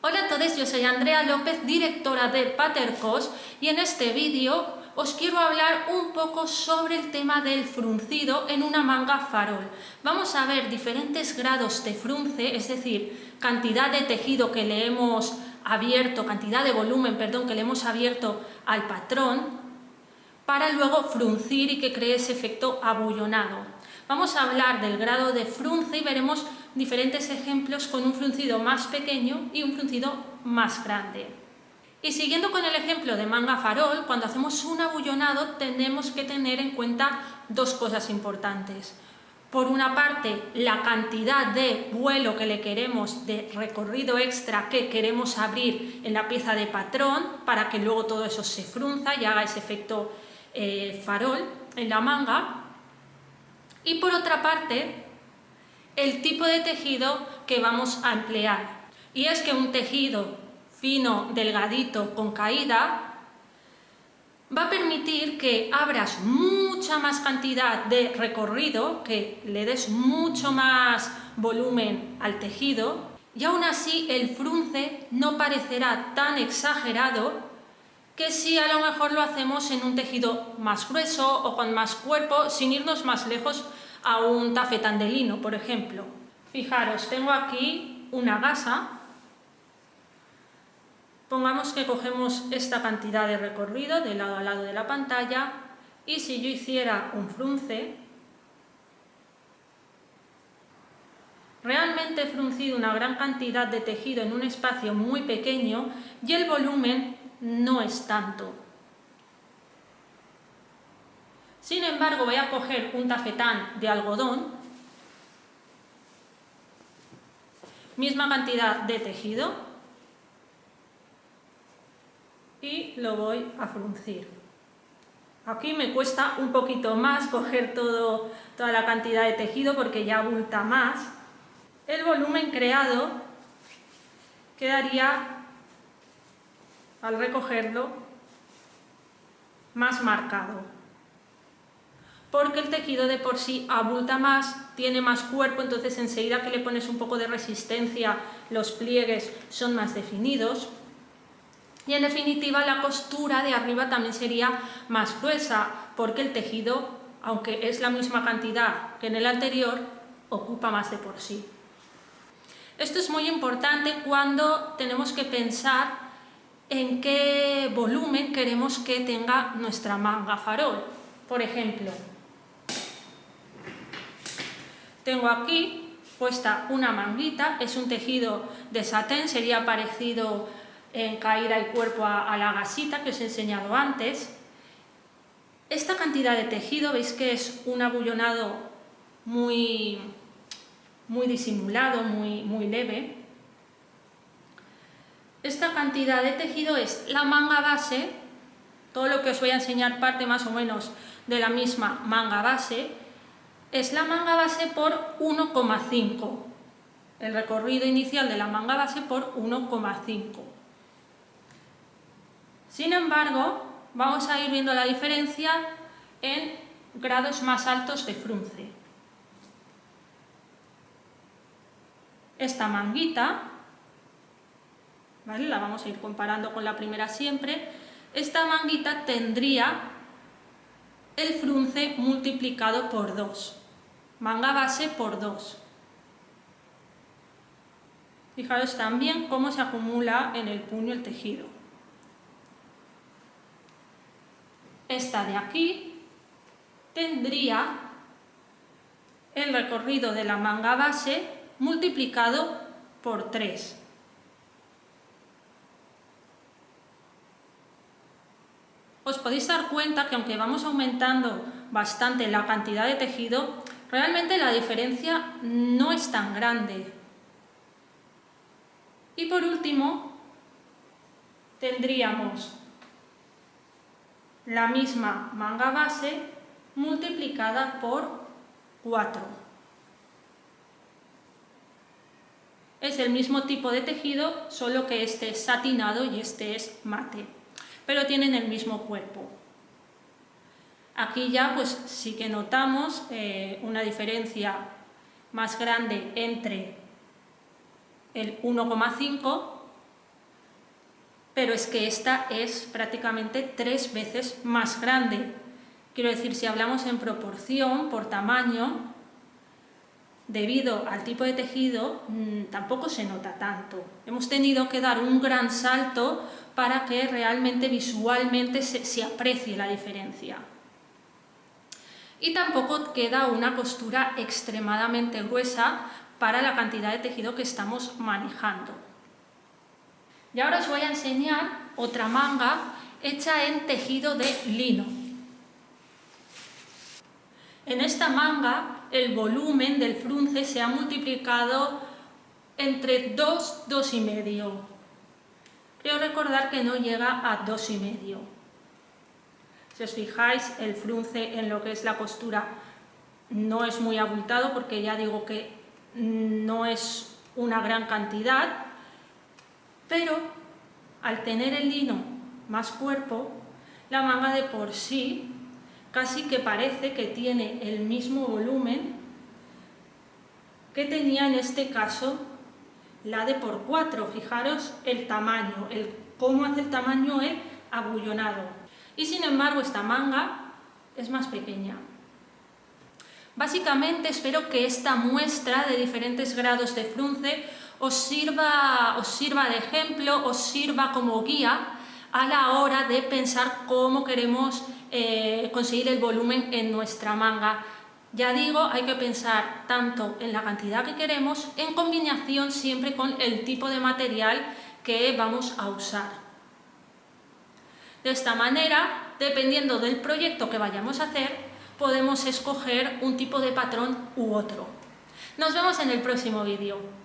Hola a todos, yo soy Andrea López, directora de Patercos, y en este vídeo os quiero hablar un poco sobre el tema del fruncido en una manga farol. Vamos a ver diferentes grados de frunce, es decir, cantidad de tejido que le hemos abierto, cantidad de volumen, perdón, que le hemos abierto al patrón, para luego fruncir y que cree ese efecto abullonado. Vamos a hablar del grado de frunce y veremos diferentes ejemplos con un fruncido más pequeño y un fruncido más grande. Y siguiendo con el ejemplo de manga farol, cuando hacemos un abullonado tenemos que tener en cuenta dos cosas importantes. Por una parte, la cantidad de vuelo que le queremos, de recorrido extra que queremos abrir en la pieza de patrón para que luego todo eso se frunza y haga ese efecto farol en la manga. Y por otra parte, el tipo de tejido que vamos a emplear. Y es que un tejido fino, delgadito, con caída, va a permitir que abras mucha más cantidad de recorrido, que le des mucho más volumen al tejido, y aún así el frunce no parecerá tan exagerado que si a lo mejor lo hacemos en un tejido más grueso o con más cuerpo, sin irnos más lejos a un tafetán de lino, por ejemplo. Fijaros, tengo aquí una gasa. Pongamos que cogemos esta cantidad de recorrido de lado a lado de la pantalla y si yo hiciera un frunce, realmente he fruncido una gran cantidad de tejido en un espacio muy pequeño y el volumen no es tanto. Sin embargo, voy a coger un tafetán de algodón, misma cantidad de tejido, y lo voy a fruncir. Aquí me cuesta un poquito más coger toda la cantidad de tejido porque ya abulta más. El volumen creado quedaría, al recogerlo, más marcado, porque el tejido de por sí abulta más, tiene más cuerpo, entonces enseguida que le pones un poco de resistencia, los pliegues son más definidos. Y en definitiva la costura de arriba también sería más gruesa, porque el tejido, aunque es la misma cantidad que en el anterior, ocupa más de por sí. Esto es muy importante cuando tenemos que pensar en qué volumen queremos que tenga nuestra manga farol. Por ejemplo, tengo aquí puesta una manguita, es un tejido de satén, sería parecido en caída y cuerpo a la gasita que os he enseñado antes. Esta cantidad de tejido, veis que es un abullonado muy disimulado, muy leve. Esta cantidad de tejido es la manga base, todo lo que os voy a enseñar parte más o menos de la misma manga base, es la manga base por 1,5, el recorrido inicial de la manga base por 1,5. Sin embargo, vamos a ir viendo la diferencia en grados más altos de frunce. Esta manguita, ¿vale? La vamos a ir comparando con la primera siempre. Esta manguita tendría el frunce multiplicado por 2, manga base por 2. Fijaros también cómo se acumula en el puño el tejido. Esta de aquí tendría el recorrido de la manga base multiplicado por 3. Os podéis dar cuenta que aunque vamos aumentando bastante la cantidad de tejido, realmente la diferencia no es tan grande. Y por último, tendríamos la misma manga base multiplicada por 4. Es el mismo tipo de tejido, solo que este es satinado y este es mate, pero tienen el mismo cuerpo. Aquí ya pues sí que notamos una diferencia más grande entre el 1,5 pero es que esta es prácticamente 3 veces más grande. Quiero decir, si hablamos en proporción, por tamaño, debido al tipo de tejido, tampoco se nota tanto. Hemos tenido que dar un gran salto para que realmente visualmente se aprecie la diferencia. Y tampoco queda una costura extremadamente gruesa para la cantidad de tejido que estamos manejando. Y ahora os voy a enseñar otra manga hecha en tejido de lino. En esta manga el volumen del frunce se ha multiplicado entre 2, 2,5. Creo recordar que no llega a 2,5. Si os fijáis, el frunce en lo que es la costura no es muy abultado, porque ya digo que no es una gran cantidad, pero al tener el lino más cuerpo, la manga de por sí casi que parece que tiene el mismo volumen que tenía en este caso la de por 4. Fijaros el tamaño, cómo hace el tamaño el abullonado. Y sin embargo esta manga es más pequeña. Básicamente espero que esta muestra de diferentes grados de frunce os sirva de ejemplo, os sirva como guía a la hora de pensar cómo queremos conseguir el volumen en nuestra manga. Ya digo, hay que pensar tanto en la cantidad que queremos, en combinación siempre con el tipo de material que vamos a usar. De esta manera, dependiendo del proyecto que vayamos a hacer, podemos escoger un tipo de patrón u otro. Nos vemos en el próximo vídeo.